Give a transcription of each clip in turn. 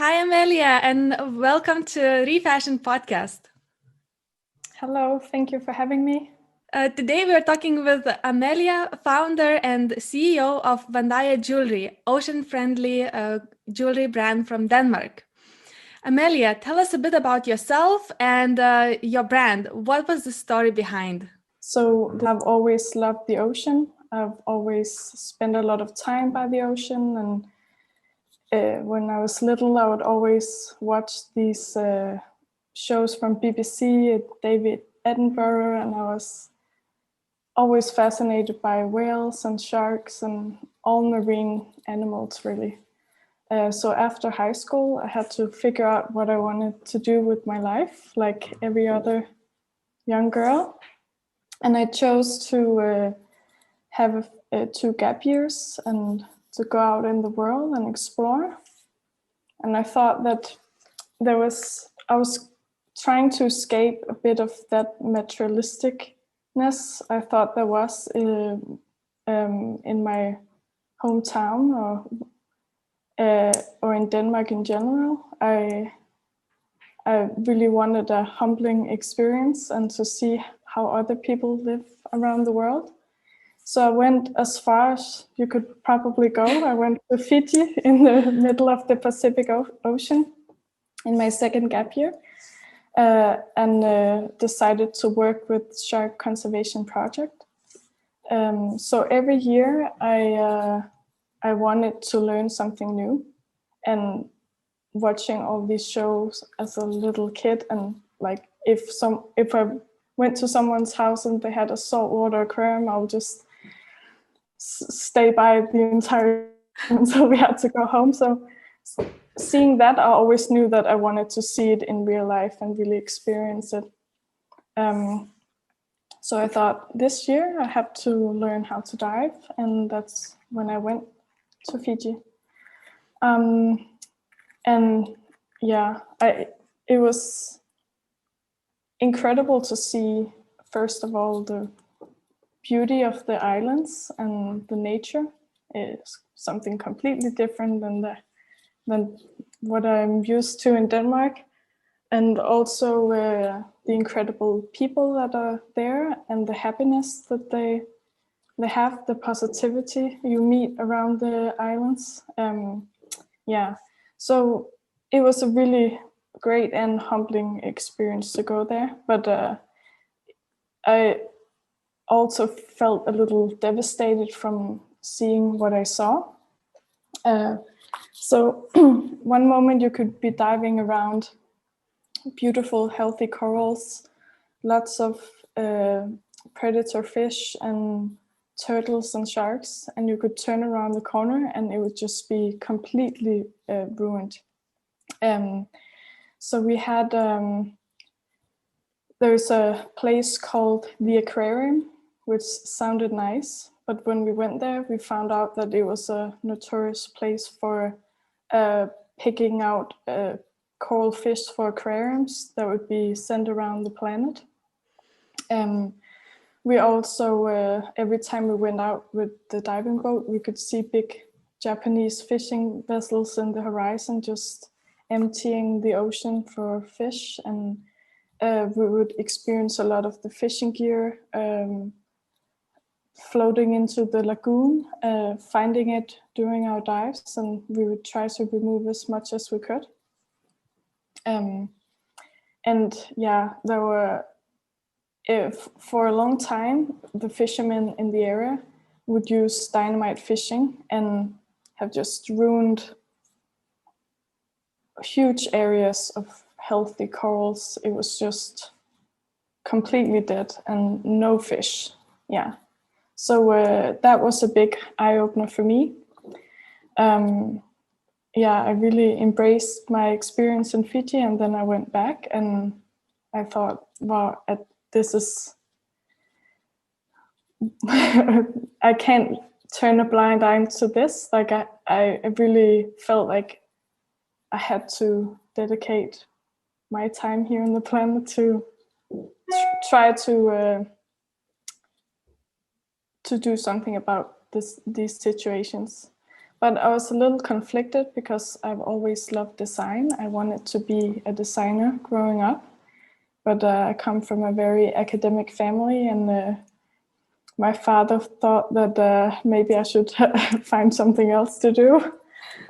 Hi, Amelia, and welcome to Refashion Podcast. Hello, thank you for having me. Today we're talking with Amelia, founder and CEO of Vandaya Jewellery, ocean-friendly jewelry brand from Denmark. Amelia, tell us a bit about yourself and your brand. What was the story behind? So I've always loved the ocean. I've always spent a lot of time by the ocean, and when I was little, I would always watch these shows from BBC, David Attenborough, and I was always fascinated by whales and sharks and all marine animals, really. So after high school, I had to figure out what I wanted to do with my life, like every other young girl. And I chose to have 2 gap years and to go out in the world and explore. And I thought that I was trying to escape a bit of that materialisticness I thought there was in my hometown or in Denmark in general. I really wanted a humbling experience and to see how other people live around the world. So I went as far as you could probably go. I went to Fiji in the middle of the Pacific Ocean in my second gap year and decided to work with Shark Conservation Project. So every year I wanted to learn something new, and watching all these shows as a little kid, and like if I went to someone's house and they had a saltwater aquarium, I would just stay by the entire time until we had to go home. So seeing that, I always knew that I wanted to see it in real life and really experience it. So I thought this year I have to learn how to dive, and that's when I went to Fiji. And yeah, it was incredible to see, first of all, the beauty of the islands and the nature is something completely different than what I'm used to in Denmark. And also the incredible people that are there and the happiness that they have, the positivity you meet around the islands. So it was a really great and humbling experience to go there. But I also felt a little devastated from seeing what I saw. So one moment you could be diving around beautiful, healthy corals, lots of predator fish and turtles and sharks, and you could turn around the corner and it would just be completely ruined. So we had there's a place called the aquarium, which sounded nice, but when we went there we found out that it was a notorious place for picking out coral fish for aquariums that would be sent around the planet. We also, every time we went out with the diving boat, we could see big Japanese fishing vessels in the horizon just emptying the ocean for fish, and we would experience a lot of the fishing gear floating into the lagoon, finding it during our dives, and we would try to remove as much as we could. And yeah, there were, for a long time, the fishermen in the area would use dynamite fishing and have just ruined huge areas of healthy corals. It was just completely dead and no fish. Yeah. So that was a big eye-opener for me. I really embraced my experience in Fiji, and then I went back and I thought, wow, this is I can't turn a blind eye to this. Like I really felt like I had to dedicate my time here on the planet to try to do something about these situations. But I was a little conflicted because I've always loved design. I wanted to be a designer growing up, but I come from a very academic family, and my father thought that maybe I should find something else to do.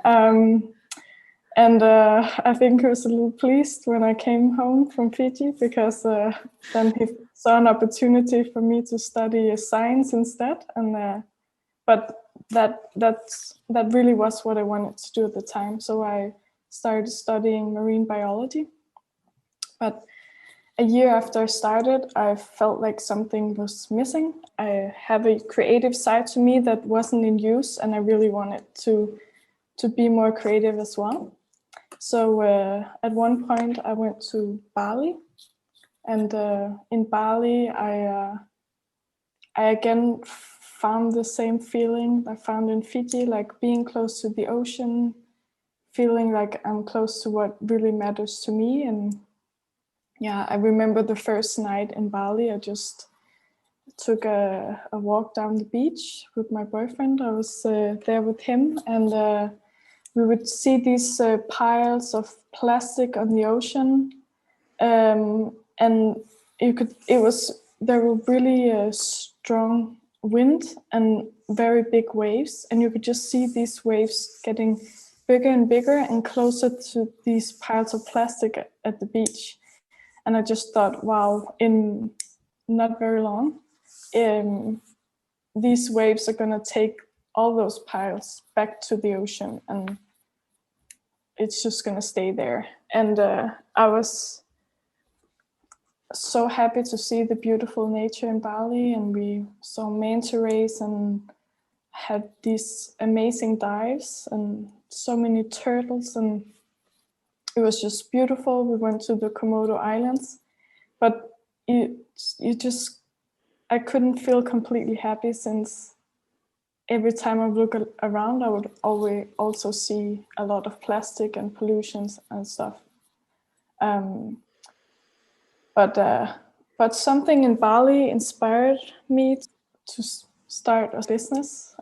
And I think he was a little pleased when I came home from Fiji, because then he saw an opportunity for me to study science instead. And but that really was what I wanted to do at the time. So I started studying marine biology. But a year after I started, I felt like something was missing. I have a creative side to me that wasn't in use, and I really wanted to be more creative as well. So at one point I went to Bali, and in Bali I again found the same feeling I found in Fiji, like being close to the ocean, feeling like I'm close to what really matters to me. And yeah, I remember the first night in Bali, I just took a walk down the beach with my boyfriend. I was there with him, and we would see these piles of plastic on the ocean, and there were really strong wind and very big waves, and you could just see these waves getting bigger and bigger and closer to these piles of plastic at the beach. And I just thought, wow, in not very long, these waves are going to take all those piles back to the ocean, and it's just going to stay there. And I was so happy to see the beautiful nature in Bali, and we saw manta rays and had these amazing dives and so many turtles, and it was just beautiful. We went to the Komodo Islands, but I couldn't feel completely happy, since every time I look around, I would always also see a lot of plastic and pollutions and stuff. But something in Bali inspired me to start a business.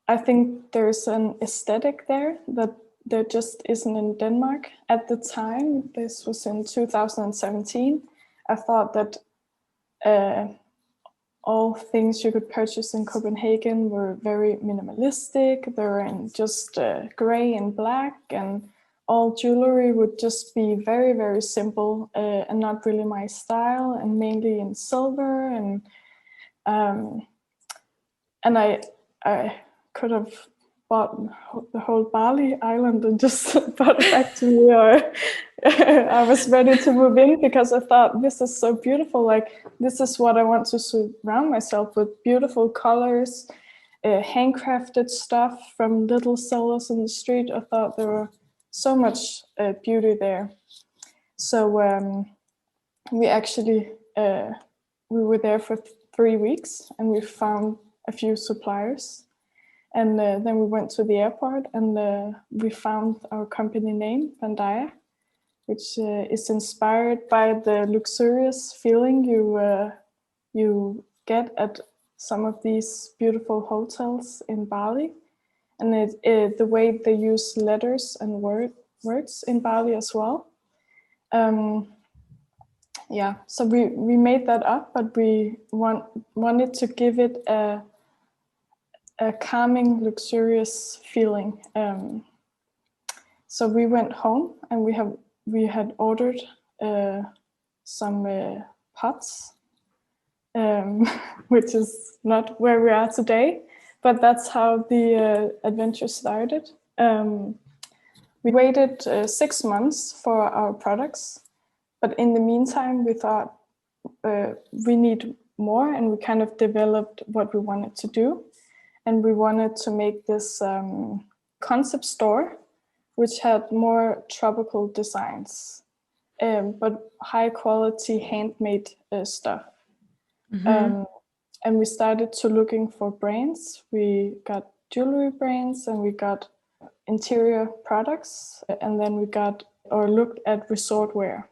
I think there's an aesthetic there that there just isn't in Denmark. At the time, this was in 2017, I thought that all things you could purchase in Copenhagen were very minimalistic. They were in just gray and black, and all jewelry would just be very, very simple and not really my style, and mainly in silver. And I could have bought the whole Bali island and just brought it back to me, or I was ready to move in, because I thought, this is so beautiful. Like, this is what I want to surround myself with: beautiful colors, handcrafted stuff from little sellers in the street. I thought there were so much beauty there. So we actually we were there for 3 weeks, and we found a few suppliers. And then we went to the airport, and we found our company name, Vandaya, which is inspired by the luxurious feeling you get at some of these beautiful hotels in Bali. And the way they use letters and words in Bali as well. Yeah, so we made that up, but we wanted to give it a calming, luxurious feeling. So we went home, and we had ordered some pots, which is not where we are today, but that's how the adventure started. We waited 6 months for our products, but in the meantime, we thought we need more, and we kind of developed what we wanted to do. And we wanted to make this concept store, which had more tropical designs, but high quality handmade stuff. Mm-hmm. And we started to looking for brands. We got jewelry brands, and we got interior products, and then we looked at resort wear.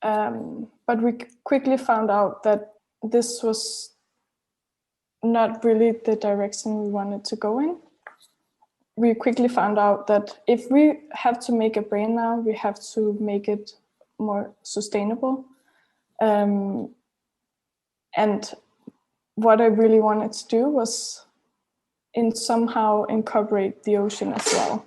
But we quickly found out that this was not really the direction we wanted to go in. We quickly found out that if we have to make a brand now, we have to make it more sustainable. And what I really wanted to do was somehow incorporate the ocean as well.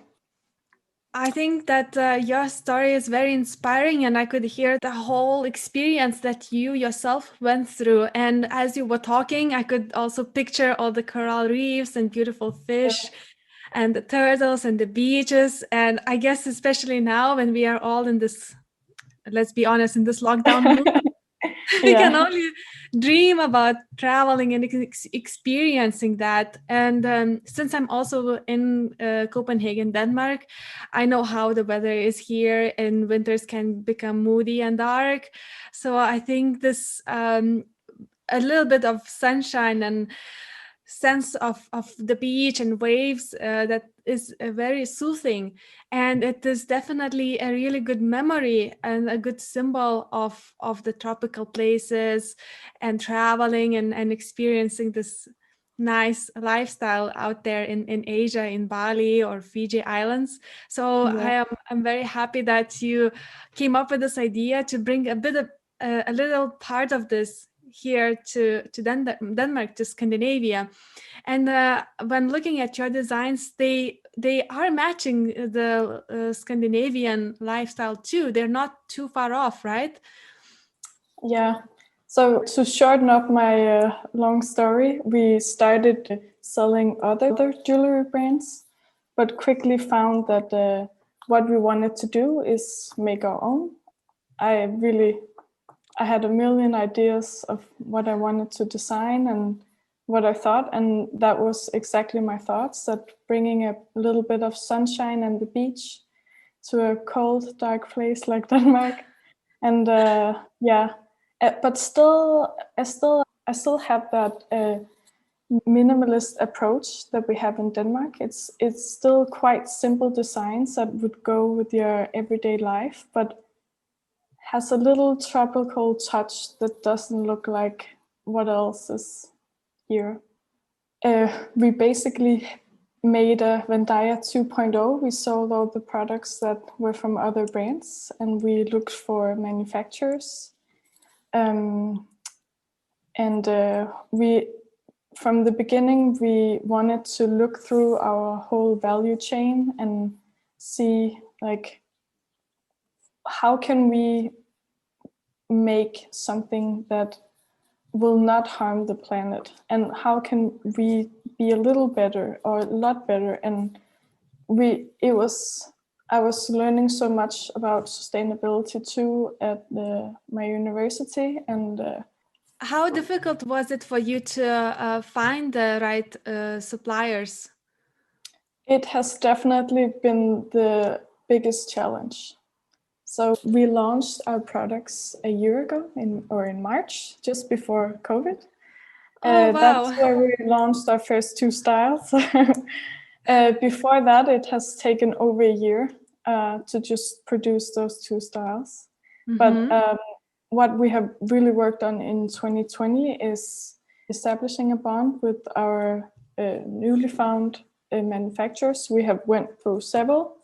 I think that your story is very inspiring, and I could hear the whole experience that you yourself went through. And as you were talking, I could also picture all the coral reefs and beautiful fish and the turtles and the beaches. And I guess especially now when we are all in this, let's be honest, in this lockdown mood, we can only dream about traveling and experiencing that. And since I'm also in Copenhagen, Denmark, I know how the weather is here, and winters can become moody and dark. So I think this a little bit of sunshine and sense of the beach and waves that is very soothing, and it is definitely a really good memory and a good symbol of the tropical places and traveling and experiencing this nice lifestyle out there in Asia, in Bali or Fiji Islands. So I'm very happy that you came up with this idea to bring a bit of a little part of this here to Denmark, to Scandinavia. And when looking at your designs, they are matching the Scandinavian lifestyle too. They're not too far off, right? Yeah. So to shorten up my long story, we started selling other jewelry brands, but quickly found that what we wanted to do is make our own. I had a million ideas of what I wanted to design and what I thought, and that was exactly my thoughts, that bringing a little bit of sunshine and the beach to a cold, dark place like Denmark. And but still, I still have that minimalist approach that we have in Denmark. It's still quite simple designs that would go with your everyday life, but has a little tropical touch that doesn't look like what else is here. We basically made a Vandaya 2.0. We sold all the products that were from other brands, and we looked for manufacturers. We, from the beginning, we wanted to look through our whole value chain and see, like, how can we make something that will not harm the planet, and how can we be a little better or a lot better. And I was learning so much about sustainability too at my university. And how difficult was it for you to find the right suppliers? it has definitely been the biggest challenge. So we launched our products a year ago in March, just before COVID. Oh, wow. That's where we launched our first two styles. Before that, it has taken over a year to just produce those two styles. But what we have really worked on in 2020 is establishing a bond with our newly found manufacturers. We have went through several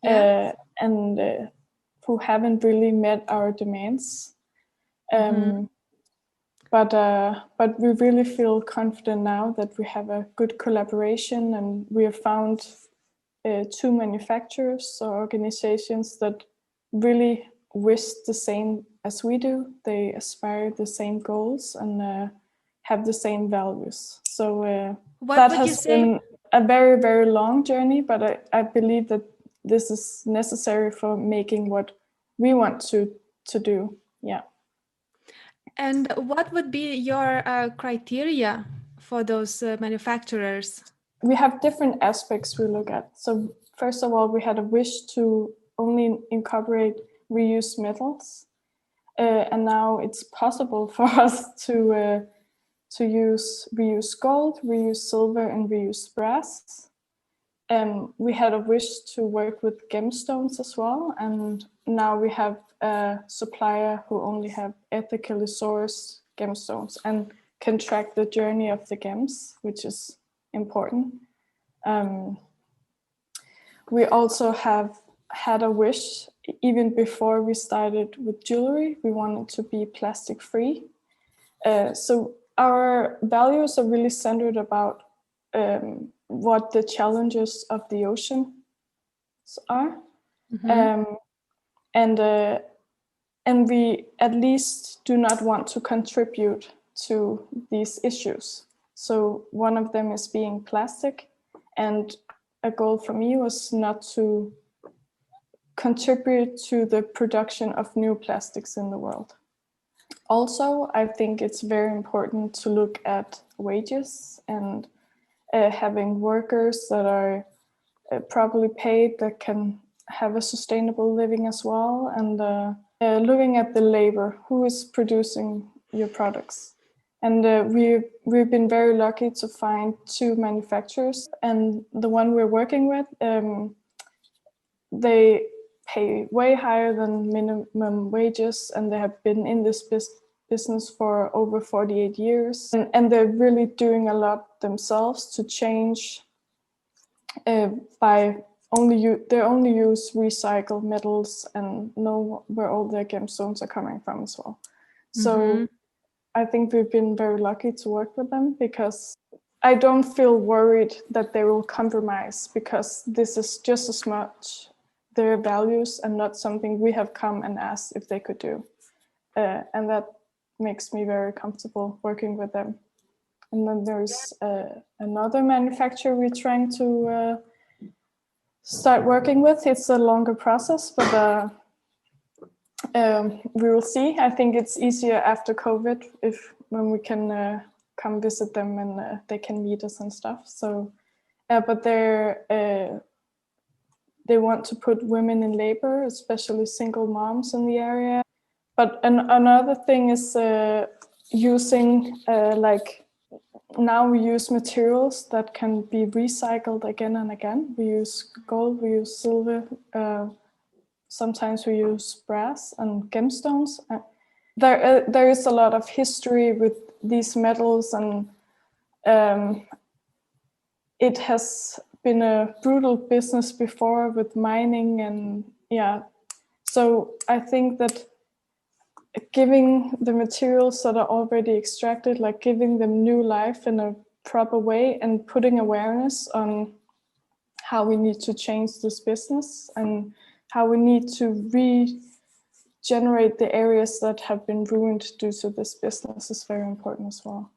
and who haven't really met our demands. But we really feel confident now that we have a good collaboration, and we have found two manufacturers or organizations that really wish the same as we do. They aspire the same goals and have the same values. So that has been a very, very long journey, but I believe that this is necessary for making what we want to do. Yeah. And what would be your criteria for those manufacturers? We have different aspects we look at. So first of all, we had a wish to only incorporate reused metals. And now it's possible for us to use reused gold, reused silver, and reused brass. We had a wish to work with gemstones as well, and now we have a supplier who only have ethically sourced gemstones. And can track the journey of the gems, which is important. We also have had a wish, even before we started with jewelry, we wanted to be plastic free. So our values are really centered about what the challenges of the ocean are. And we at least do not want to contribute to these issues. So one of them is being plastic, and a goal for me was not to contribute to the production of new plastics in the world. Also, I think it's very important to look at wages and having workers that are properly paid, that can have a sustainable living as well, and looking at the labor, who is producing your products. And we've been very lucky to find 2 manufacturers, and the one we're working with, they pay way higher than minimum wages, and they have been in this business for over 48 years. And they're really doing a lot themselves to change by they only use recycled metals and know where all their gemstones are coming from as well. So I think we've been very lucky to work with them, because I don't feel worried that they will compromise, because this is just as much their values and not something we have come and asked if they could do. And that makes me very comfortable working with them. And then there's another manufacturer we're trying to start working with. It's a longer process, but we will see. I think it's easier after COVID when we can come visit them and they can meet us and stuff. So, but they want to put women in labor, especially single moms in the area. But another thing is using now we use materials that can be recycled again and again. We use gold, we use silver, sometimes we use brass and gemstones. There is a lot of history with these metals, and it has been a brutal business before with mining, and so I think that giving the materials that are already extracted, like giving them new life in a proper way, and putting awareness on how we need to change this business and how we need to regenerate the areas that have been ruined due to this business is very important as well.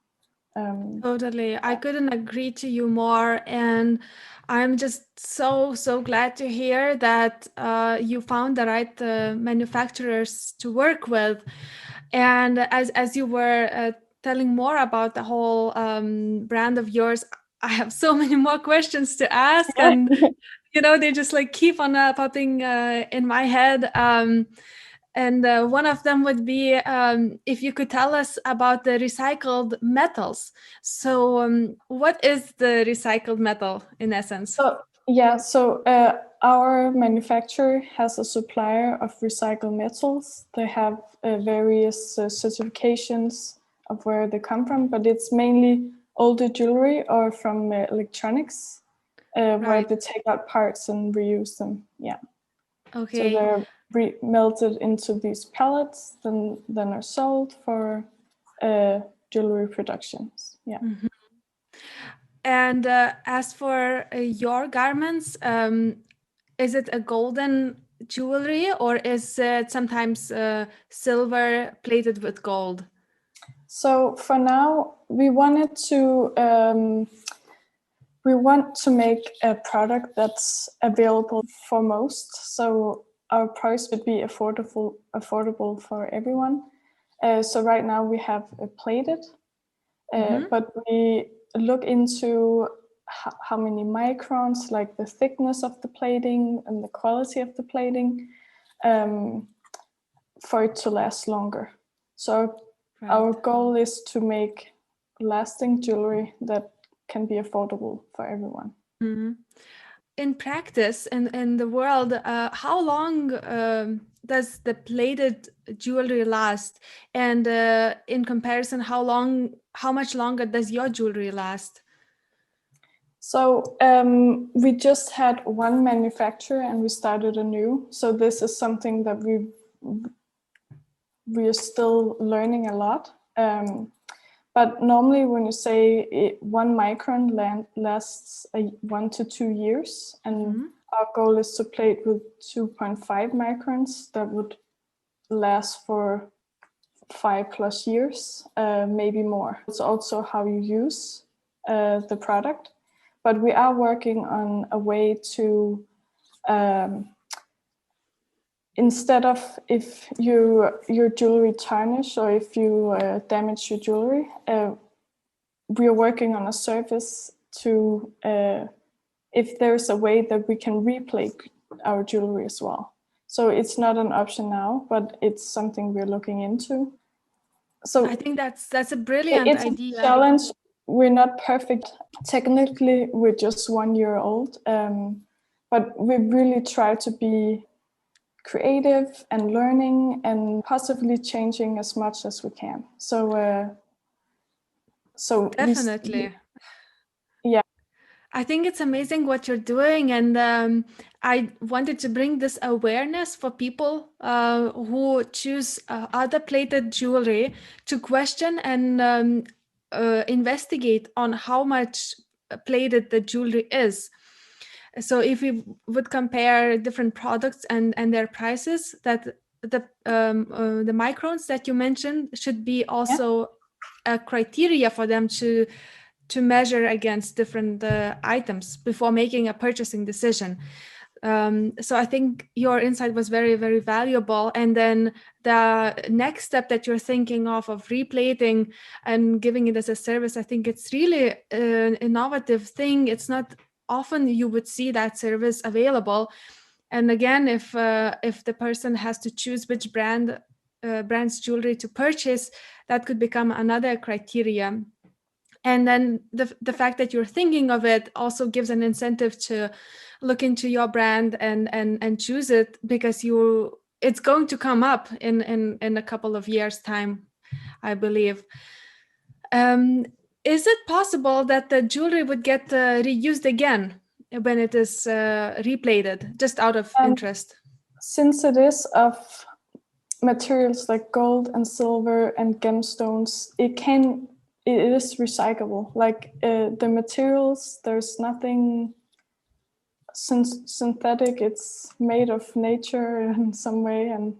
Totally. I couldn't agree to you more. And I'm just so glad to hear that you found the right manufacturers to work with. And as you were telling more about the whole brand of yours, I have so many more questions to ask. And, they just like keep on popping in my head. And one of them would be if you could tell us about the recycled metals. So what is the recycled metal in essence? So our manufacturer has a supplier of recycled metals. They have various certifications of where they come from, but it's mainly older jewelry or from electronics, where they take out parts and reuse them. Yeah. Okay. So they're melted into these pellets, then are sold for jewelry productions. Yeah. And as for your garments, is it a golden jewelry, or is it sometimes silver plated with gold? So for now, we want to make a product that's available for most. So our price would be affordable for everyone. So right now we have plated, but we look into how many microns, like the thickness of the plating and the quality of the plating, for it to last longer. So our goal is to make lasting jewelry that can be affordable for everyone. in practice in the world, how long does the plated jewelry last? And in comparison, how much longer does your jewelry last? So we just had one manufacturer and we started a new. So this is something that we are still learning a lot. But normally when you say 1 micron lasts 1 to 2 years, and our goal is to plate with 2.5 microns that would last for 5+ years, maybe more. It's also how you use the product. But we are working on a way to, instead of if your jewelry tarnish or if you damage your jewelry, we are working on a service to, if there's a way that we can replate our jewelry as well. So it's not an option now, but it's something we're looking into. So I think that's a brilliant idea. It's a challenge. We're not perfect. Technically, we're just 1 year old, but we really try to be creative and learning and possibly changing as much as we can. So Definitely. Yeah. I think it's amazing what you're doing, and I wanted to bring this awareness for people who choose other plated jewelry to question and investigate on how much plated the jewelry is. So if we would compare different products and their prices, that the microns that you mentioned should be also a criteria for them to measure against different items before making a purchasing decision. So I think your insight was very, very valuable. And then the next step that you're thinking of replating and giving it as a service, I think it's really an innovative thing. It's not often you would see that service available. And again, if the person has to choose which brand's jewelry to purchase, that could become another criteria. And then the fact that you're thinking of it also gives an incentive to look into your brand and choose it, because it's going to come up in a couple of years' time, I believe. Is it possible that the jewelry would get reused again when it is replated, just out of interest? Since it is of materials like gold and silver and gemstones, it is recyclable. Like the materials, there's nothing synthetic. It's made of nature in some way, and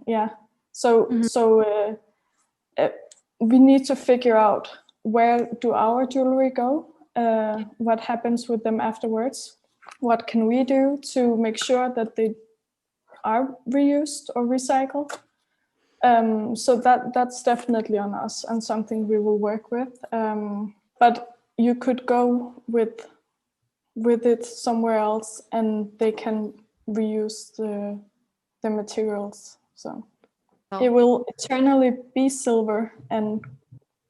so we need to figure out, where do our jewelry go? What happens with them afterwards? What can we do to make sure that they are reused or recycled? So that's definitely on us and something we will work with. But you could go with it somewhere else, and they can reuse the materials. So it will eternally be silver and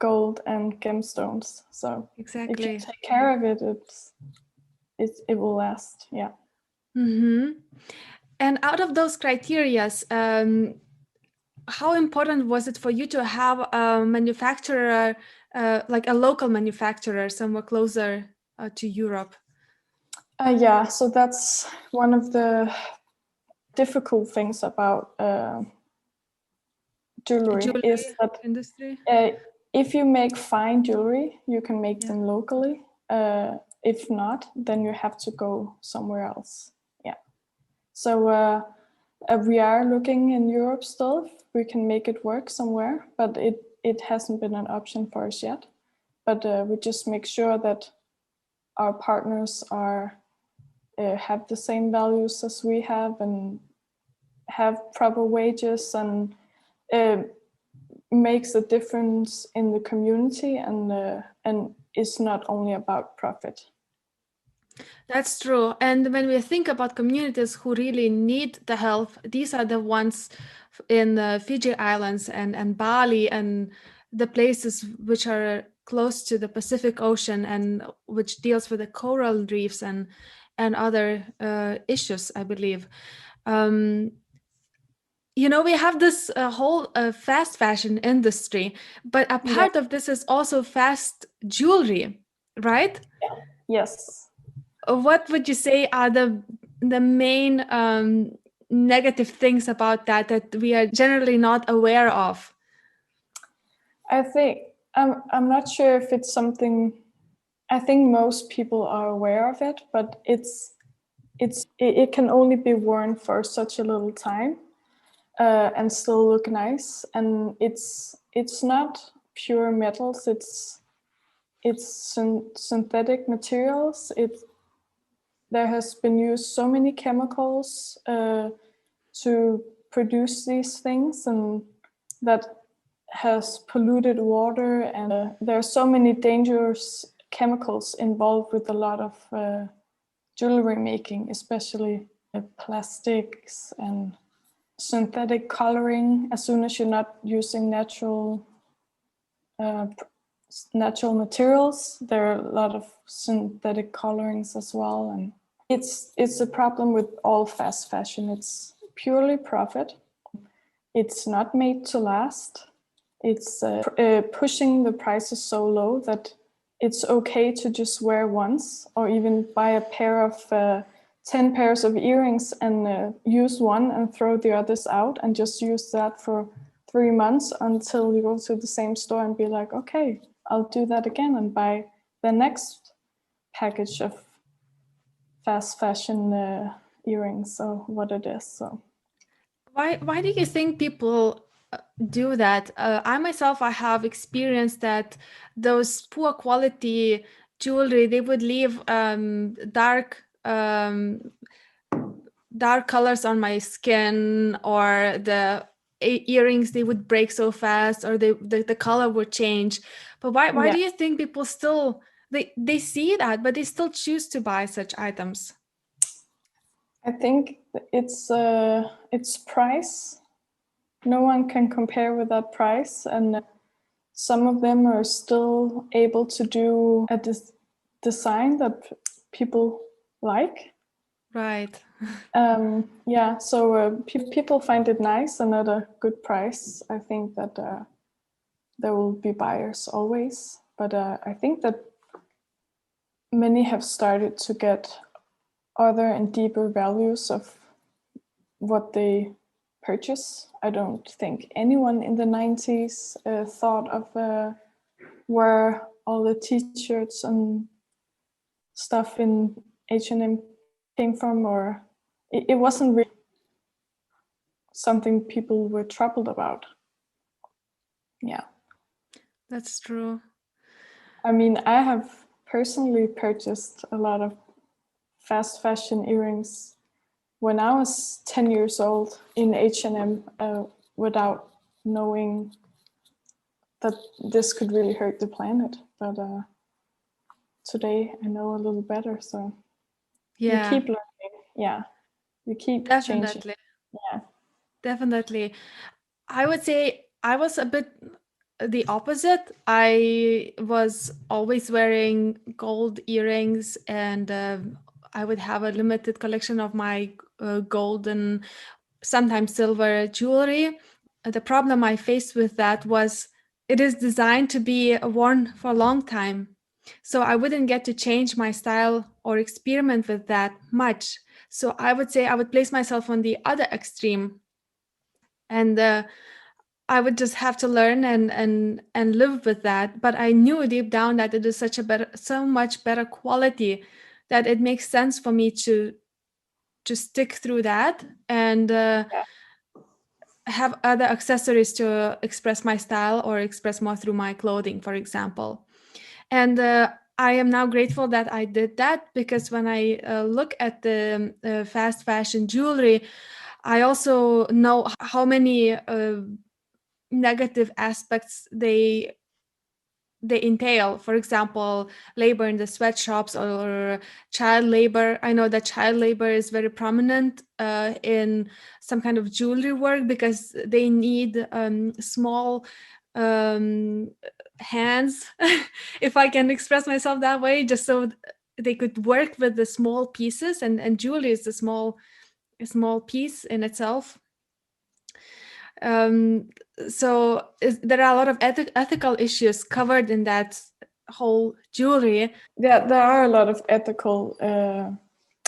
gold and gemstones. So exactly, if you take care of it, it will last. Yeah. And out of those criterias, how important was it for you to have a manufacturer, like a local manufacturer, somewhere closer to Europe? So that's one of the difficult things about jewelry is that industry. If you make fine jewelry, you can make them locally. If not, then you have to go somewhere else. So we are looking in Europe still if we can make it work somewhere, but it hasn't been an option for us yet. But we just make sure that our partners have the same values as we have and have proper wages and makes a difference in the community and is not only about profit. That's true. And when we think about communities who really need the help, these are the ones in the Fiji Islands and Bali and the places which are close to the Pacific Ocean and which deals with the coral reefs and and other issues, I believe. Um, we have this whole fast fashion industry, but a Yeah. part of this is also fast jewelry, right? Yes. What would you say are the main negative things about that we are generally not aware of? I think I'm not sure if it's something. I think most people are aware of it, but it can only be worn for such a little time and still look nice. And it's not pure metals. It's synthetic materials. There has been used so many chemicals to produce these things, and that has polluted water. And there are so many dangerous chemicals involved with a lot of jewelry making, especially plastics and synthetic coloring. As soon as you're not using uh, natural materials, there are a lot of synthetic colorings as well. And it's a problem with all fast fashion. It's purely profit. It's not made to last. It's pushing the prices so low that it's okay to just wear once, or even buy a pair of 10 pairs of earrings and use one and throw the others out, and just use that for 3 months until you go to the same store and be like, okay, I'll do that again and buy the next package of fast fashion earrings or what it is. So Why do you think people do that? I myself, I have experienced that those poor quality jewelry, they would leave dark colors on my skin, or the earrings, they would break so fast, or the color would change. But why yeah, do you think people still they see that, but they still choose to buy such items? I think it's price. No one can compare with that price, and some of them are still able to do a design that people like. Right. Yeah, so people find it nice and at a good price. I think that there will be buyers always, but I think that many have started to get other and deeper values of what they purchase. I don't think anyone in the 90s thought of where all the t-shirts and stuff in H&M came from, or it wasn't really something people were troubled about. Yeah. That's true. I mean, I have personally purchased a lot of fast fashion earrings when I was 10 years old in H&M without knowing that this could really hurt the planet. But today I know a little better. So you Yeah, keep learning. Yeah, you keep changing. definitely. Yeah. Definitely. I would say I was a bit the opposite. I was always wearing gold earrings, and I would have a limited collection of my gold and sometimes silver jewelry. The problem I faced with that was it is designed to be worn for a long time. So I wouldn't get to change my style or experiment with that much. So I would say I would place myself on the other extreme, and I would just have to learn and live with that. But I knew deep down that it is so much better quality, that it makes sense for me to stick through that, and Yeah. have other accessories to express my style or express more through my clothing, for example. And I am now grateful that I did that, because when I look at the fast fashion jewelry, I also know how many negative aspects they entail. For example, labor in the sweatshops, or child labor. I know that child labor is very prominent in some kind of jewelry work, because they need small um, hands, if I can express myself that way, just so they could work with the small pieces, and jewelry is a small piece in itself. So there are a lot of ethical issues covered in that whole jewelry. Yeah, there are a lot of ethical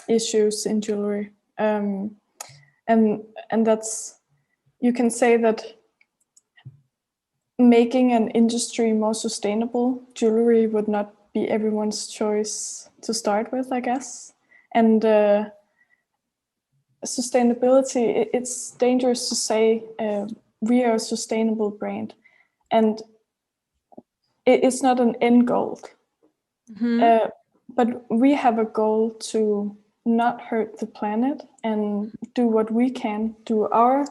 issues in jewelry, and that's, you can say that making an industry more sustainable, jewelry would not be everyone's choice to start with, I guess. And sustainability, it's dangerous to say we are a sustainable brand, and it's not an end goal. But we have a goal to not hurt the planet and do what we can, do our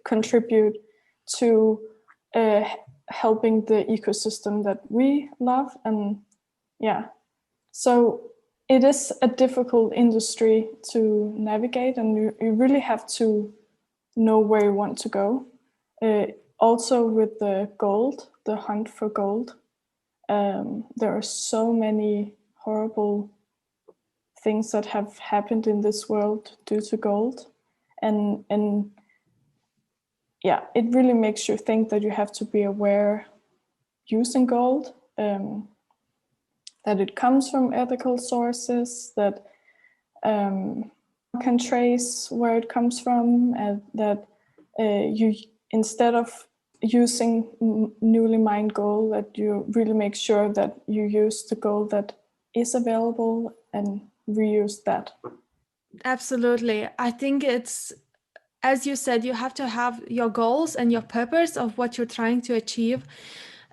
contribute to helping the ecosystem that we love. And yeah, so it is a difficult industry to navigate, and you really have to know where you want to go. Also with the gold, the hunt for gold, there are so many horrible things that have happened in this world due to gold, and yeah, it really makes you think that you have to be aware using gold, that it comes from ethical sources, that can trace where it comes from, and that you, instead of using newly mined gold, that you really make sure that you use the gold that is available and reuse that. Absolutely. I think it's, as you said, you have to have your goals and your purpose of what you're trying to achieve.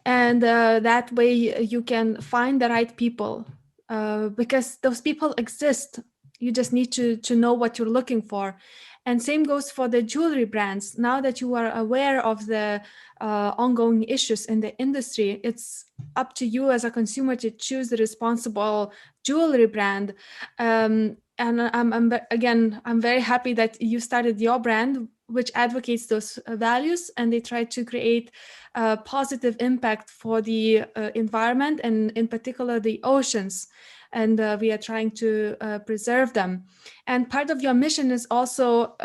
And that way you can find the right people, because those people exist. You just need to know what you're looking for. And same goes for the jewelry brands. Now that you are aware of the ongoing issues in the industry, it's up to you as a consumer to choose the responsible jewelry brand. And I'm very happy that you started your brand, which advocates those values, and they try to create a positive impact for the environment, and in particular the oceans. And we are trying to preserve them. And part of your mission is also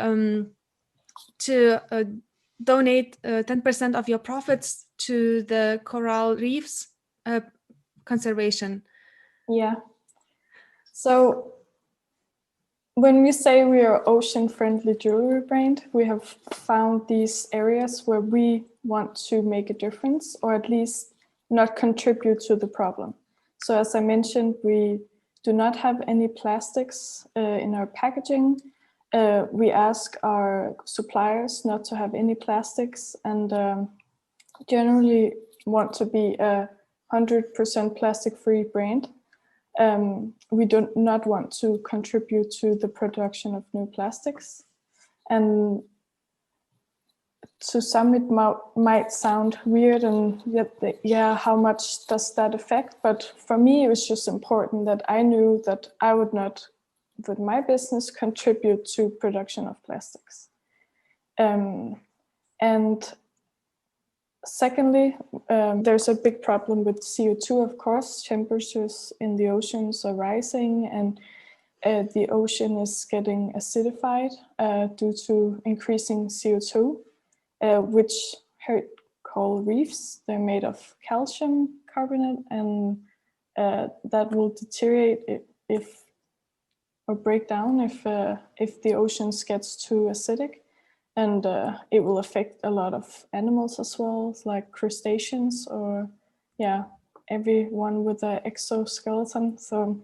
to donate 10% of your profits to the coral reefs conservation. Yeah. So when we say we are ocean-friendly jewelry brand, we have found these areas where we want to make a difference, or at least not contribute to the problem. So as I mentioned, we do not have any plastics in our packaging. We ask our suppliers not to have any plastics, and generally want to be a 100% plastic-free brand. We do not want to contribute to the production of new plastics. And to some it might sound weird, and yet, yeah, how much does that affect? But for me, it was just important that I knew that I would not, with my business, contribute to production of plastics. And secondly, there's a big problem with CO2, of course. Temperatures in the oceans are rising, and the ocean is getting acidified due to increasing CO2, which hurt coral reefs. They're made of calcium carbonate, and that will deteriorate if or break down if the oceans gets too acidic. And it will affect a lot of animals as well, like crustaceans, or yeah, everyone with an exoskeleton. So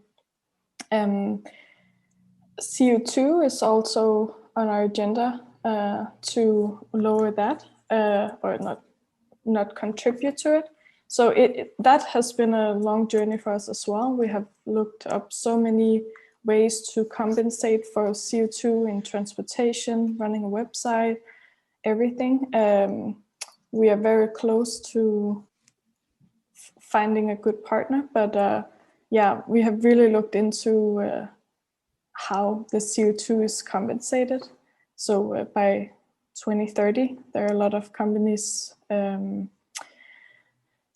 CO2 is also on our agenda to lower that, or not contribute to it. So that has been a long journey for us as well. We have looked up so many ways to compensate for CO2 in transportation, running a website, everything. We are very close to finding a good partner, but yeah, we have really looked into how the CO2 is compensated. So by 2030, there are a lot of companies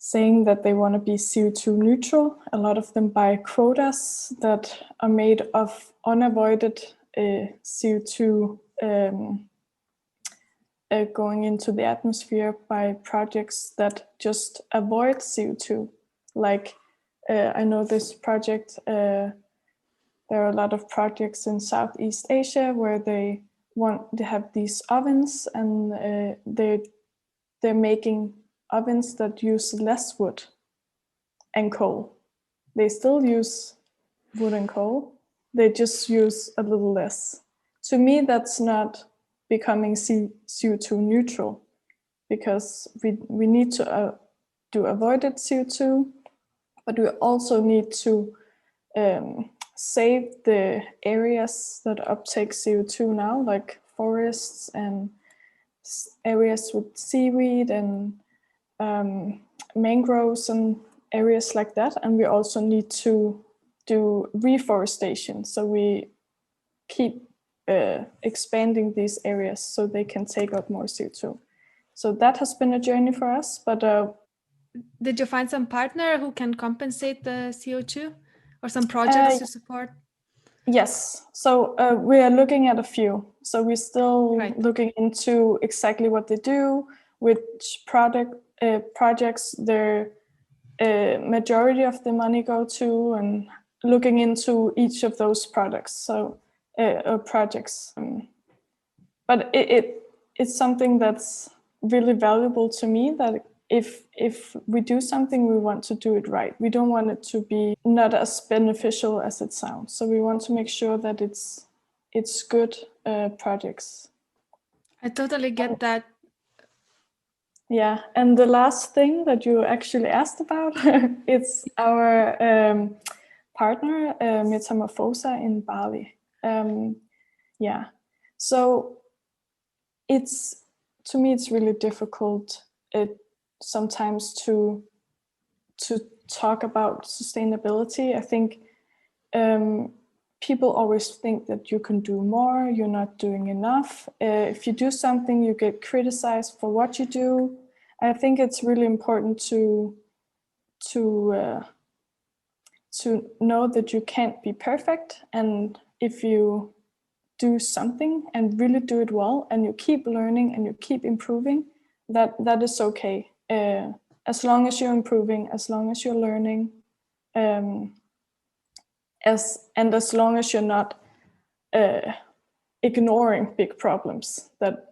saying that they want to be CO2 neutral. A lot of them buy quotas that are made of unavoided CO2 going into the atmosphere by projects that just avoid CO2. Like I know this project, there are a lot of projects in Southeast Asia where they want to have these ovens, and they're making ovens that use less wood and coal. They still use wood and coal, they just use a little less. To me, that's not becoming CO2 neutral, because we need to do avoided CO2, but we also need to save the areas that uptake CO2 now, like forests and areas with seaweed and mangroves and areas like that. And we also need to do reforestation, so we keep expanding these areas so they can take up more CO2. So that has been a journey for us. But did you find some partner who can compensate the CO2, or some projects to support? Yes. So we are looking at a few. So we're still looking into exactly what they do, which projects their majority of the money go to, and looking into each of those products. So projects. But it's something that's really valuable to me, that if we do something, we want to do it right. We don't want it to be not as beneficial as it sounds. So we want to make sure that it's good projects. I totally get that. Yeah, and the last thing that you actually asked about, it's our partner, Metamorphosa in Bali. Yeah, so to me it's really difficult sometimes to talk about sustainability. I think people always think that you can do more, you're not doing enough. If you do something, you get criticized for what you do. I think it's really important to know that you can't be perfect, and if you do something and really do it well, and you keep learning and you keep improving, that is okay. As long as you're improving, as long as you're learning, as long as you're not ignoring big problems. But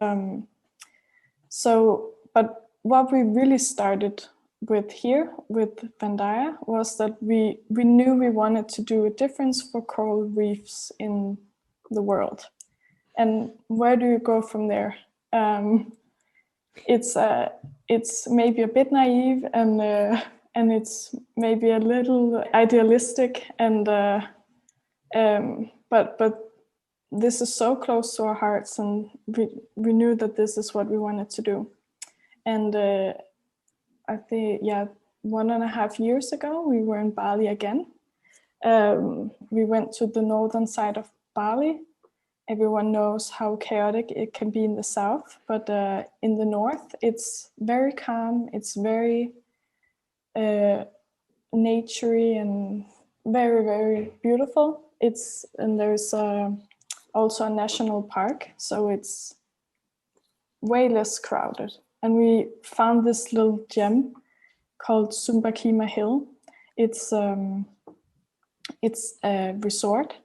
what we really started with here with Vandaya was that we knew we wanted to do a difference for coral reefs in the world. And where do you go from there? It's maybe a bit naive, and it's maybe a little idealistic, and but this is so close to our hearts, and we knew that this is what we wanted to do. And I think 1.5 years ago we were in Bali again. We went to the northern side of Bali. Everyone knows how chaotic it can be in the south, but in the north it's very calm, it's very naturey and very, very beautiful. And there's also a national park, so it's way less crowded. And we found this little gem called Sumbakima Hill. It's a resort,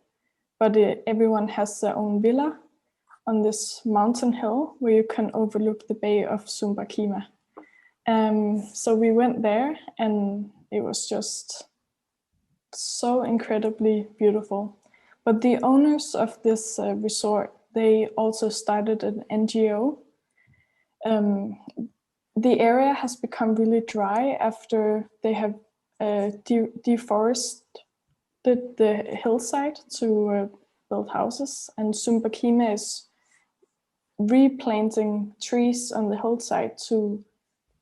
but everyone has their own villa on this mountain hill where you can overlook the Bay of Sumbakima. So we went there, and it was just so incredibly beautiful. But the owners of this resort, they also started an NGO. The area has become really dry after they have deforested the hillside to build houses, and Sumbakima is replanting trees on the hillside to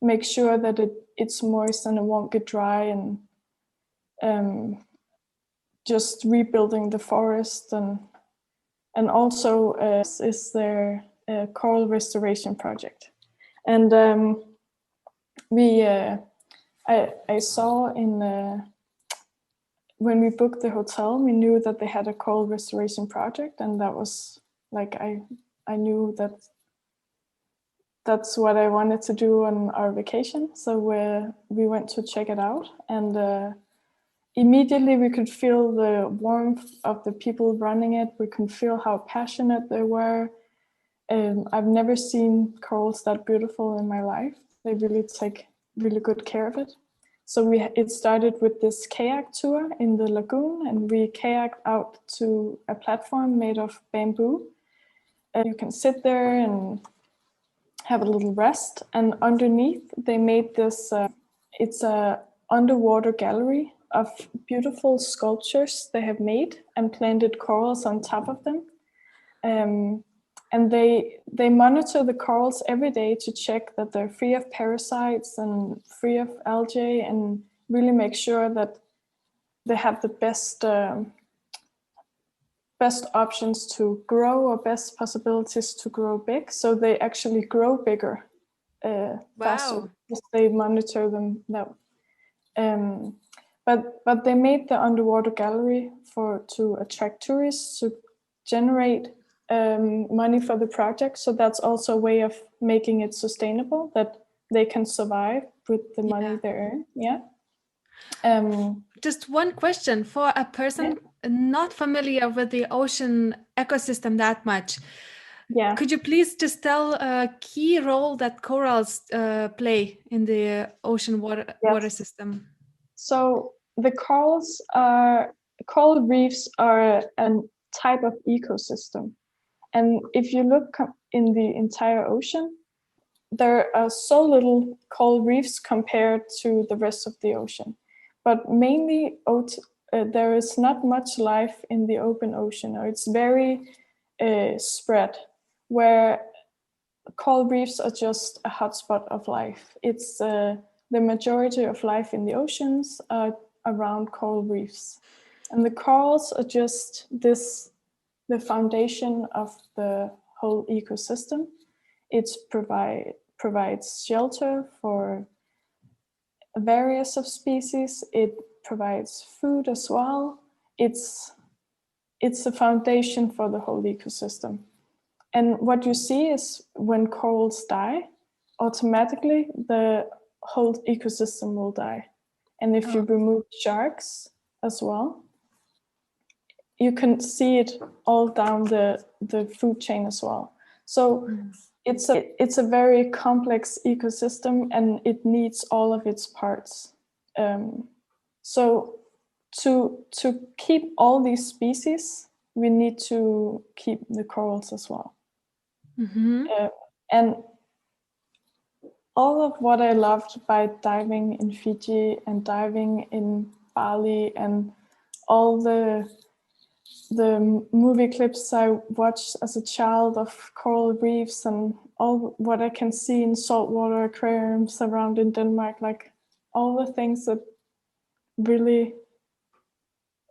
make sure that it's moist and it won't get dry, and just rebuilding the forest, and also is their coral restoration project. And we I saw in when we booked the hotel, we knew that they had a coral restoration project, and that was like I knew that that's what I wanted to do on our vacation. So we went to check it out, and immediately we could feel the warmth of the people running it. We could feel how passionate they were. I've never seen corals that beautiful in my life. They really take really good care of it. So it started with this kayak tour in the lagoon, and we kayaked out to a platform made of bamboo. You can sit there and have a little rest, and underneath they made this it's a underwater gallery of beautiful sculptures they have made and planted corals on top of them. And they monitor the corals every day to check that they're free of parasites and free of algae, and really make sure that they have the best options to grow, or best possibilities to grow big. So they actually grow bigger faster because they monitor them that. But they made the underwater gallery to attract tourists, to generate money for the project. So that's also a way of making it sustainable, that they can survive with the money they earn. Yeah. Just one question for a person not familiar with the ocean ecosystem that much. Yeah. Could you please just tell a key role that corals play in the ocean water system? So the coral reefs are a type of ecosystem. And if you look in the entire ocean, there are so little coral reefs compared to the rest of the ocean. But mainly there is not much life in the open ocean, or it's very spread, where coral reefs are just a hotspot of life. It's the majority of life in the oceans are around coral reefs. And the corals are just the foundation of the whole ecosystem. It provides shelter for various of species. It provides food as well. It's a foundation for the whole ecosystem. And what you see is when corals die, automatically the whole ecosystem will die. And if you remove sharks as well, you can see it all down the food chain as well. So it's a very complex ecosystem, and it needs all of its parts. So to keep all these species, we need to keep the corals as well. And all of what I loved by diving in Fiji and diving in Bali, and all the movie clips I watched as a child of coral reefs, and all what I can see in saltwater aquariums around in Denmark, like all the things that really,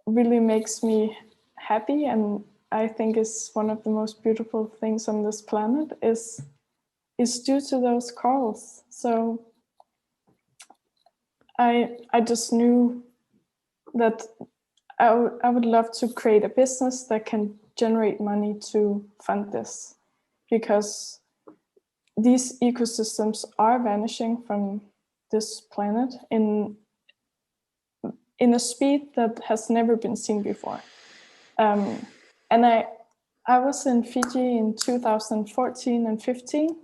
really makes me happy, and I think is one of the most beautiful things on this planet, is due to those corals. So I just knew that I would love to create a business that can generate money to fund this, because these ecosystems are vanishing from this planet in a speed that has never been seen before. And I was in Fiji in 2014 and 15.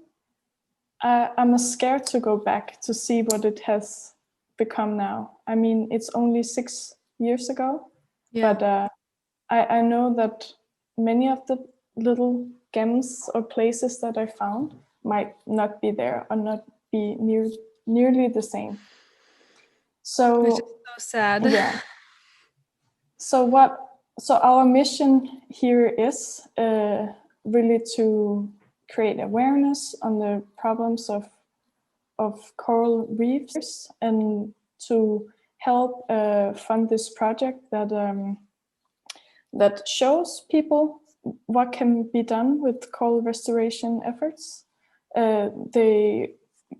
I'm scared to go back to see what it has become now. I mean, it's only 6 years ago, but I know that many of the little gems or places that I found might not be there, or not be nearly the same. So which is so sad. Yeah. So our mission here is really to create awareness on the problems of coral reefs, and to help fund this project that shows people what can be done with coral restoration efforts.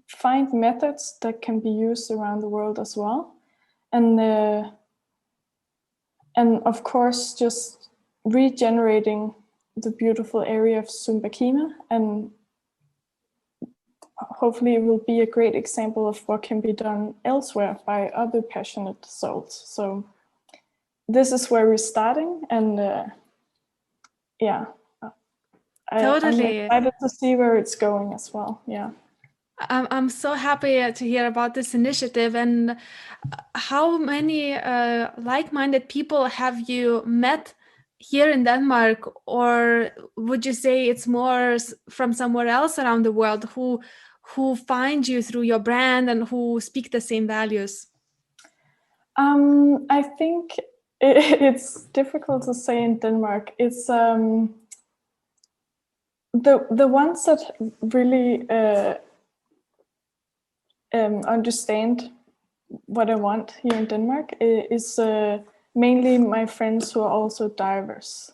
find methods that can be used around the world as well. And of course, just regenerating the beautiful area of Sumbakima, and hopefully it will be a great example of what can be done elsewhere by other passionate souls. So this is where we're starting, and yeah, I'm Totally. excited to see where it's going as well. Yeah. I'm so happy to hear about this initiative. And how many like-minded people have you met here in Denmark, or would you say it's more from somewhere else around the world who find you through your brand and who speak the same values? I think it's difficult to say in Denmark. It's the ones that really understand what I want here in Denmark is mainly my friends who are also divers.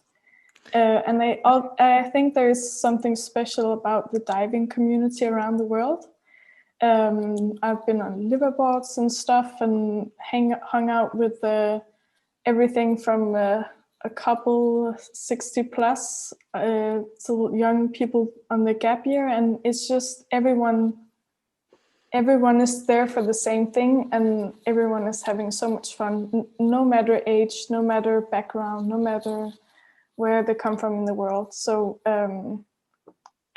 And I think there is something special about the diving community around the world. I've been on liveaboards and stuff and hung out with everything from a couple 60 plus to young people on the gap year, and it's just everyone is there for the same thing, and everyone is having so much fun, no matter age, no matter background, no matter where they come from in the world. So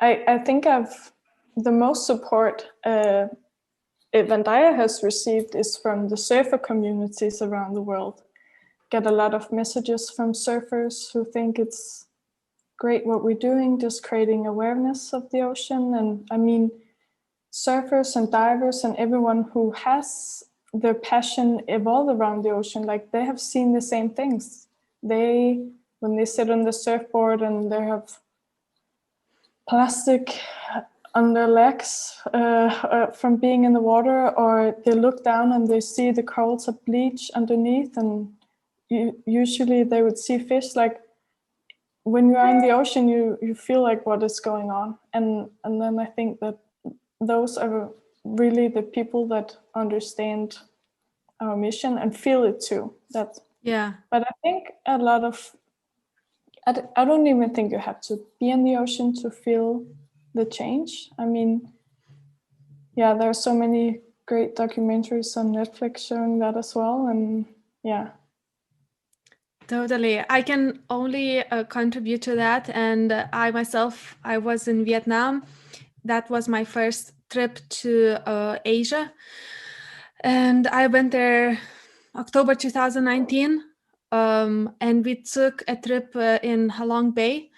I think the most support Vandaya has received is from the surfer communities around the world. Get a lot of messages from surfers who think it's great what we're doing, just creating awareness of the ocean. And I mean, surfers and divers and everyone who has their passion evolve around the ocean, like they have seen the same things. When they sit on the surfboard and they have plastic on their legs from being in the water, or they look down and they see the corals of bleach underneath, and usually they would see fish. Like when you are in the ocean, you feel like what is going on, and then I think that those are really the people that understand our mission and feel it too. Yeah. But I think a lot of I don't even think you have to be in the ocean to feel the change. I mean, yeah, there are so many great documentaries on Netflix showing that as well, and yeah. Totally. I can only contribute to that. And I myself, I was in Vietnam. That was my first trip to Asia. And I went there October 2019. And we took a trip in Halong Bay.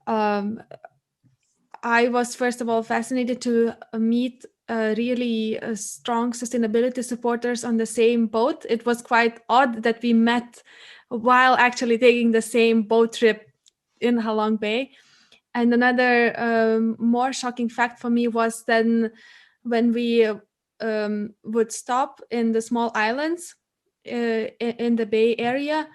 I was, first of all, fascinated to meet really strong sustainability supporters on the same boat. It was quite odd that we met while actually taking the same boat trip in Halong Bay. And another more shocking fact for me was then when we would stop in the small islands in the Bay Area,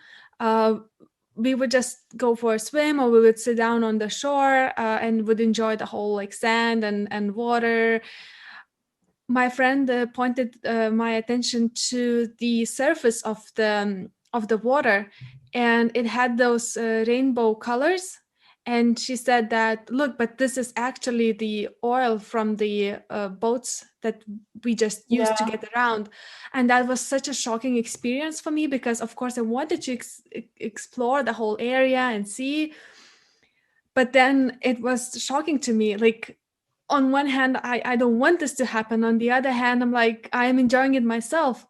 we would just go for a swim, or we would sit down on the shore and would enjoy the whole like sand and water. My friend pointed my attention to the surface of the water, and it had those rainbow colors. And she said that, look, but this is actually the oil from the boats that we just used to Yeah. get around. And that was such a shocking experience for me, because of course I wanted to explore the whole area and see. But then it was shocking to me. Like, on one hand, I don't want this to happen. On the other hand, I'm like, I am enjoying it myself.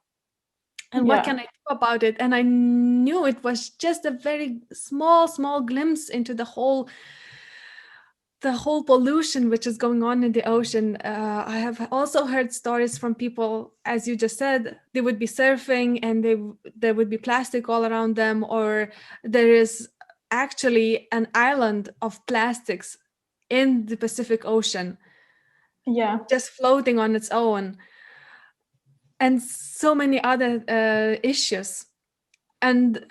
And what can I do about it? And I knew it was just a very small glimpse into the whole pollution which is going on in the ocean. I have also heard stories from people, as you just said, they would be surfing and there would be plastic all around them, or there is actually an island of plastics in the Pacific Ocean, just floating on its own, and so many other issues. And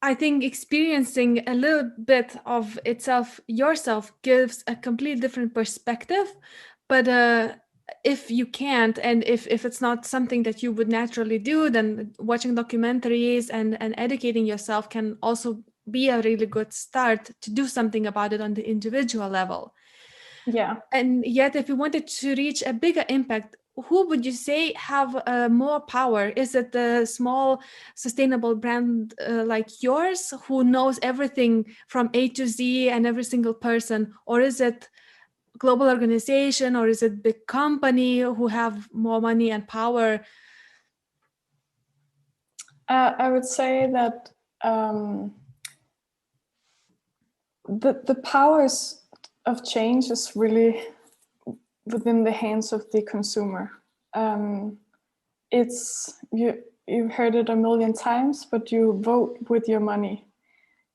I think experiencing a little bit of itself yourself gives a completely different perspective. But if you can't, and if it's not something that you would naturally do, then watching documentaries and educating yourself can also be a really good start to do something about it on the individual level. Yeah. And yet, if you wanted to reach a bigger impact, who would you say have more power? Is it the small sustainable brand like yours, who knows everything from A to Z and every single person, or is it global organization, or is it big company who have more money and power? I would say that the powers of change is really within the hands of the consumer. It's you've heard it a million times, but you vote with your money.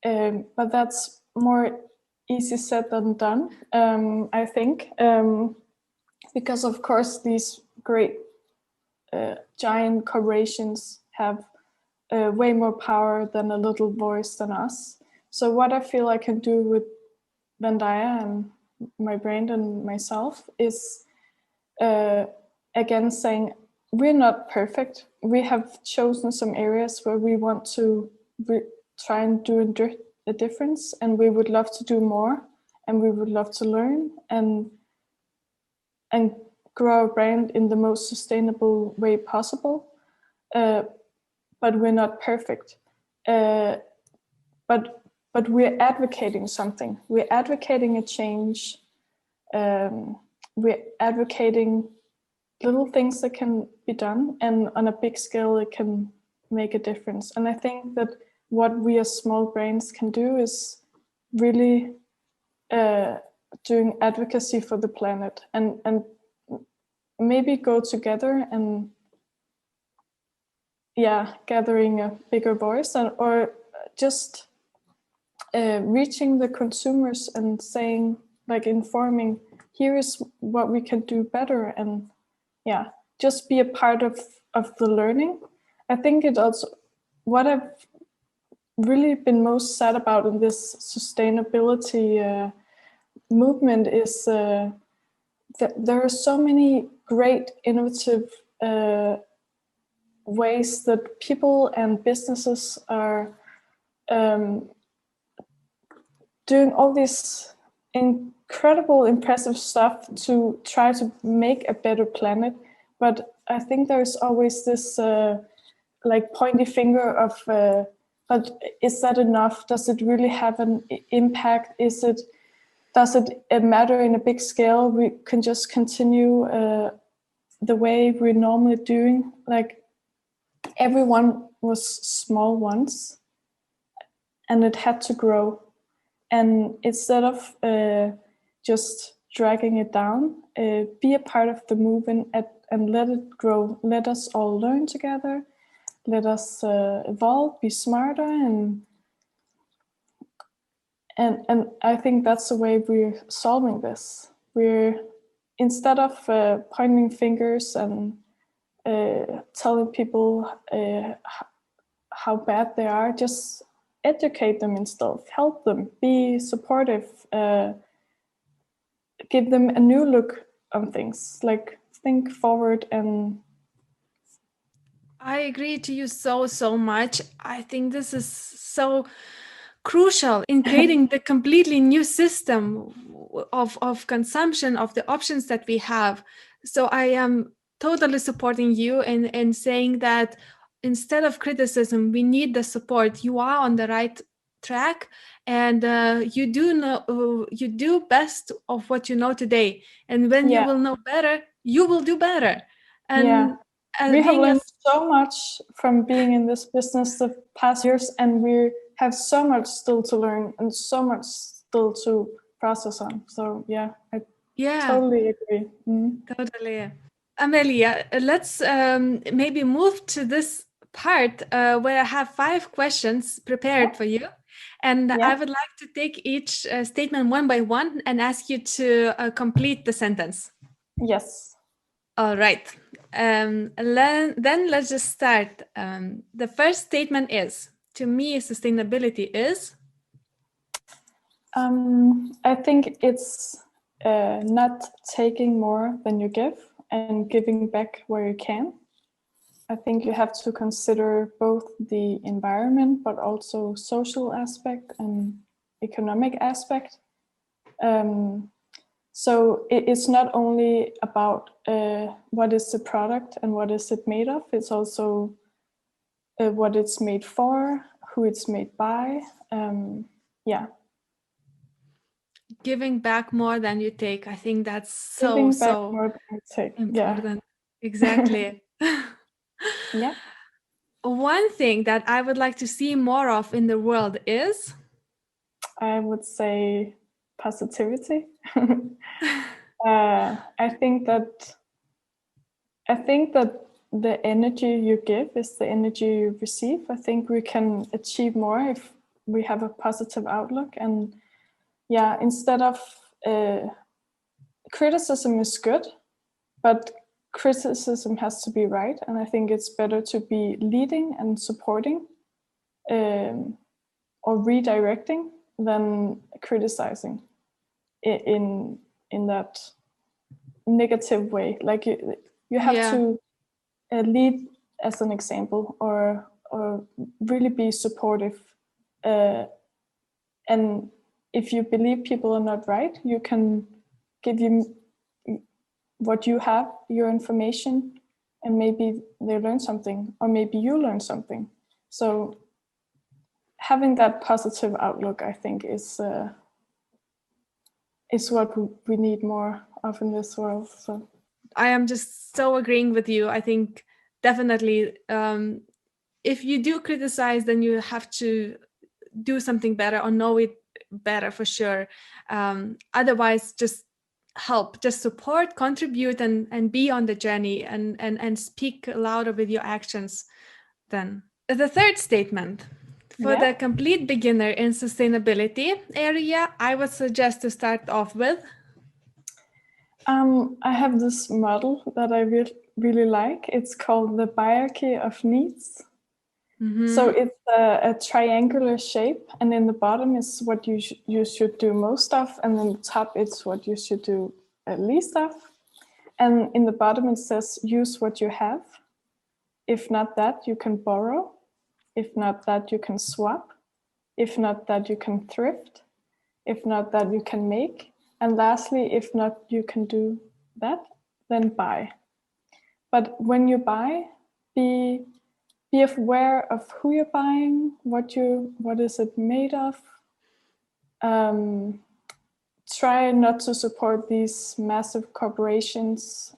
But that's more easy said than done, I think, because of course these great giant corporations have way more power than a little voice than us. So what I feel I can do with Vandaya and my brand and myself is again saying we're not perfect. We have chosen some areas where we want to try and do a difference, and we would love to do more, and we would love to learn and grow our brand in the most sustainable way possible. But we're not perfect. But we're advocating something. We're advocating a change. We're advocating little things that can be done, and on a big scale, it can make a difference. And I think that what we as small brands can do is really doing advocacy for the planet, and maybe go together and gathering a bigger voice, or just reaching the consumers and saying, like, informing, here is what we can do better, and just be a part of the learning. I think it also, what I've really been most sad about in this sustainability movement is that there are so many great innovative ways that people and businesses are doing all this incredible, impressive stuff to try to make a better planet. But I think there's always this like pointy finger of, but is that enough? Does it really have an impact? Does it matter in a big scale? We can just continue the way we're normally doing. Like, everyone was small once, and it had to grow. And instead of just dragging it down, be a part of the movement and let it grow. Let us all learn together. Let us evolve, be smarter, and I think that's the way we're solving this. We're, instead of pointing fingers and telling people how bad they are, just educate them instead, help them, be supportive, give them a new look on things, like think forward. And I agree to you so much. I think this is so crucial in creating the completely new system of consumption, of the options that we have. So I am totally supporting you in saying that instead of criticism, we need the support. You are on the right track, and you do best of what you know today. And when you will know better, you will do better. And we have learned so much from being in this business the past years, and we have so much still to learn and so much still to process on. So I totally agree. Totally. Amelia, let's maybe move to this part where I have 5 questions prepared for you. And I would like to take each statement one by one and ask you to complete the sentence. Yes. All right. Then let's just start. The first statement is, to me, sustainability is? I think it's not taking more than you give. and giving back where you can. I think you have to consider both the environment, but also social aspect and economic aspect. So it's not only about what is the product and what is it made of, it's also what it's made for, who it's made by. Yeah. Giving back more than you take. I think that's Giving back so more than you take. important. Yeah. Exactly. Yeah. One thing that I would like to see more of in the world is? I would say positivity. I think that the energy you give is the energy you receive. I think we can achieve more if we have a positive outlook. And yeah, instead of criticism is good, but criticism has to be right. And I think it's better to be leading and supporting or redirecting than criticizing in that negative way. Like you have to lead as an example, or really be supportive. And if you believe people are not right, you can give you what you have, your information, and maybe they learn something, or maybe you learn something. So having that positive outlook, I think, is what we need more of in this world. So I am just so agreeing with you. I think definitely if you do criticize, then you have to do something better or know it better for sure. Otherwise, just help, just support, contribute, and be on the journey, and speak louder with your actions. Then the third statement. For the complete beginner in sustainability area, I would suggest to start off with. I have this model that I really like. It's called the hierarchy of needs. Mm-hmm. So it's a triangular shape, and in the bottom is what you should do most of, and in the top it's what you should do least of. And in the bottom it says use what you have. If not that, you can borrow. If not that, you can swap. If not that, you can thrift. If not that, you can make. And lastly, if not you can do that, then buy. But when you buy, be aware of who you're buying, what is it made of. Try not to support these massive corporations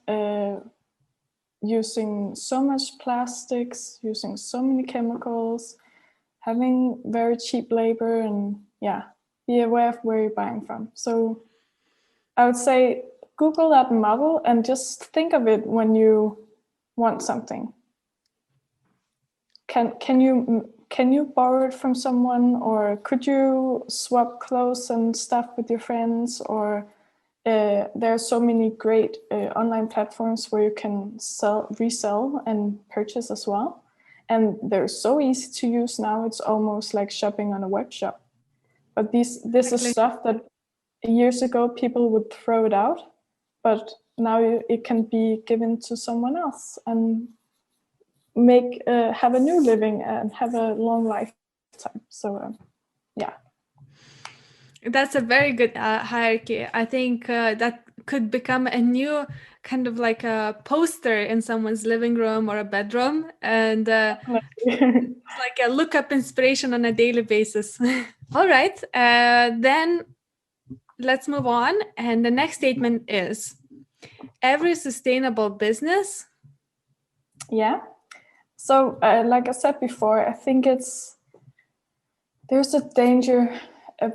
using so much plastics, using so many chemicals, having very cheap labor, and be aware of where you're buying from. So I would say Google that model and just think of it when you want something. Can you borrow it from someone, or could you swap clothes and stuff with your friends? Or there are so many great online platforms where you can resell and purchase as well. And they're so easy to use now. It's almost like shopping on a web shop. But this is stuff that years ago people would throw it out, but now it can be given to someone else and have a new living and have a long lifetime. So that's a very good hierarchy. I think that could become a new kind of like a poster in someone's living room or a bedroom, and it's like a look up inspiration on a daily basis. All right, then let's move on. And the next statement is, every sustainable business. Yeah. So like I said before, I think there's a danger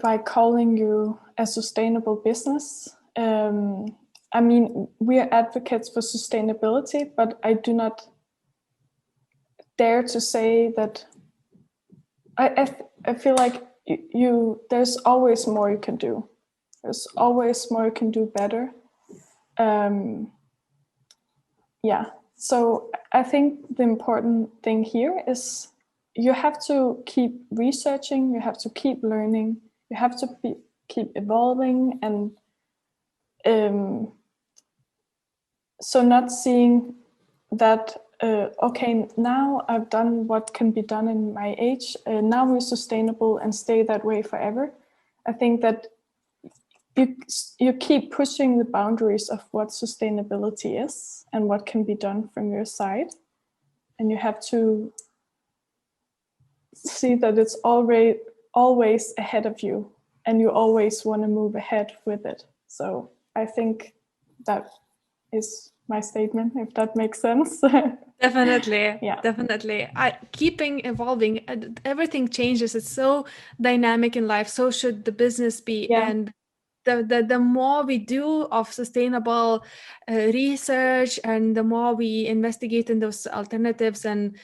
by calling you a sustainable business. I mean, we are advocates for sustainability, but I do not dare to say that. I feel like there's always more you can do. There's always more you can do better. So I think the important thing here is you have to keep researching, you have to keep learning, you have to keep evolving, and so not seeing that, okay, now I've done what can be done in my age, now we're sustainable and stay that way forever. I think that you keep pushing the boundaries of what sustainability is and what can be done from your side. And you have to see that it's always ahead of you, and you always want to move ahead with it. So I think that is my statement, if that makes sense. Definitely. Yeah. Definitely. Keeping evolving. Everything changes. It's so dynamic in life. So should the business be. Yeah. And the more we do of sustainable research, and the more we investigate in those alternatives and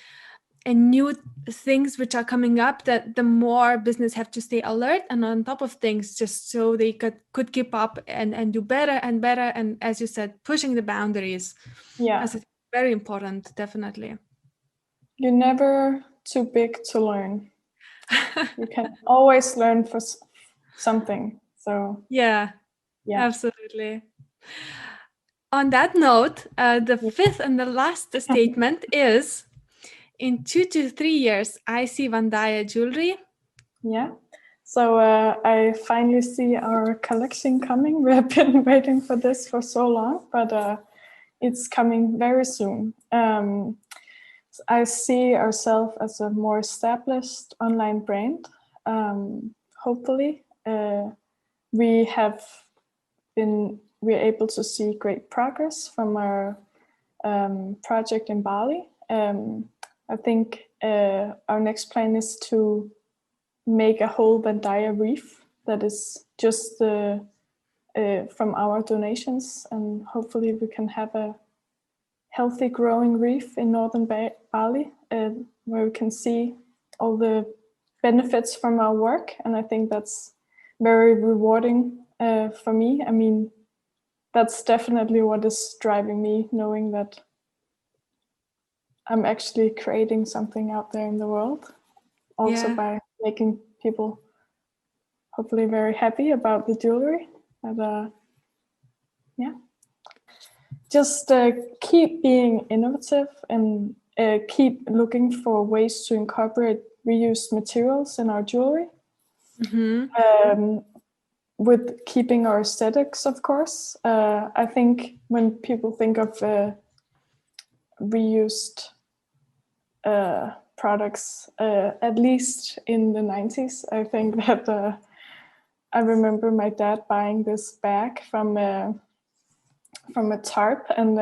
new things which are coming up, that the more business have to stay alert and on top of things, just so they could keep up and do better and better. And as you said, pushing the boundaries. Yeah. As it's very important, definitely. You're never too big to learn. You can always learn for something. So yeah, yeah. absolutely. On that note, the fifth and the last statement is, in 2 to 3 years, I see Vandaya Jewellery. Yeah. So I finally see our collection coming. We have been waiting for this for so long, but it's coming very soon. I see ourselves as a more established online brand. Hopefully, we're able to see great progress from our project in Bali. I think our next plan is to make a whole Vandaya reef that is just from our donations, and hopefully we can have a healthy growing reef in northern Bali, where we can see all the benefits from our work. And I think that's very rewarding for me. I mean, that's definitely what is driving me, knowing that I'm actually creating something out there in the world, also by making people hopefully very happy about the jewelry. And just keep being innovative and keep looking for ways to incorporate reused materials in our jewelry. Mm-hmm. With keeping our aesthetics, of course. I think when people think of reused products, at least in the 90s, I think that I remember my dad buying this bag from a tarp and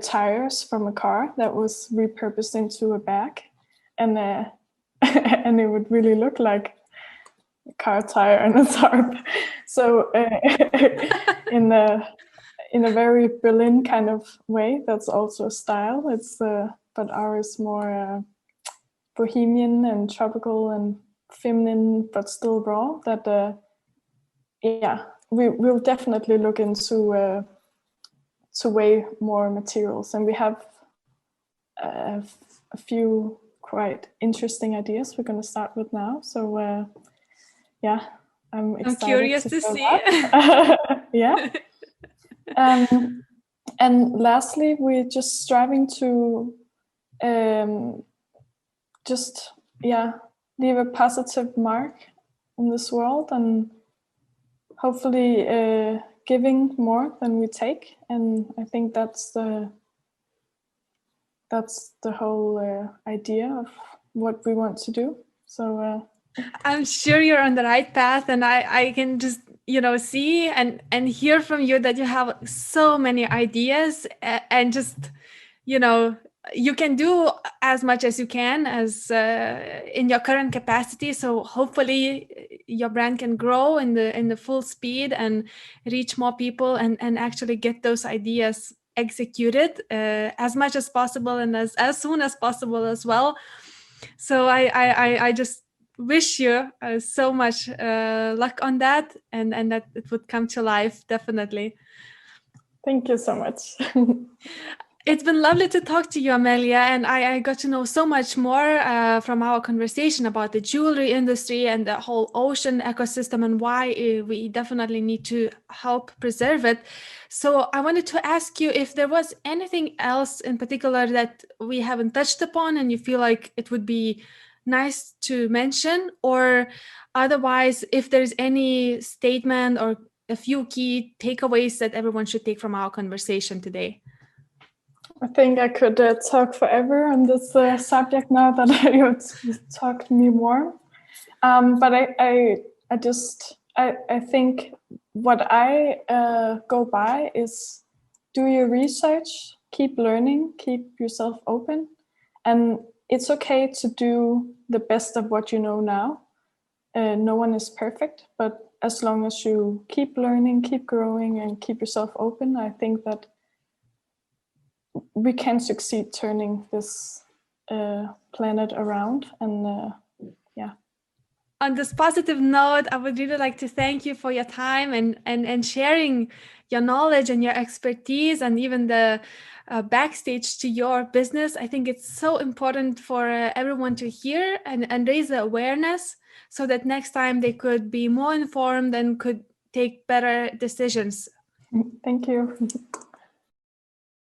tires from a car that was repurposed into a bag, and and it would really look like a car tire and a tarp. So in a very Berlin kind of way, that's also a style. It's but ours more bohemian and tropical and feminine, but still raw. That we'll definitely look into to way more materials, and we have a few quite interesting ideas we're going to start with now. So I'm excited. I'm curious to see. Yeah. And lastly, we're just striving to just leave a positive mark in this world, and hopefully giving more than we take. And I think that's the whole idea of what we want to do. So I'm sure you're on the right path, and I can just see and hear from you that you have so many ideas, and just you can do as much as you can as in your current capacity. So hopefully your brand can grow in the full speed and reach more people, and actually get those ideas executed as much as possible, and as soon as possible as well. So I just wish you so much luck on that, and that it would come to life, definitely. Thank you so much. It's been lovely to talk to you, Amelia, and I got to know so much more from our conversation about the jewelry industry and the whole ocean ecosystem and why we definitely need to help preserve it. So I wanted to ask you if there was anything else in particular that we haven't touched upon and you feel like it would be nice to mention, or otherwise, if there's any statement or a few key takeaways that everyone should take from our conversation today. I think I could talk forever on this subject now that you've talked to me more. But I think what I go by is do your research, keep learning, keep yourself open, and it's okay to do the best of what you know now. No one is perfect, but as long as you keep learning, keep growing, and keep yourself open, I think that we can succeed turning this planet around. And yeah. On this positive note, I would really like to thank you for your time and sharing your knowledge and your expertise and even the backstage to your business. I think it's so important for everyone to hear and raise the awareness so that next time they could be more informed and could take better decisions. Thank you.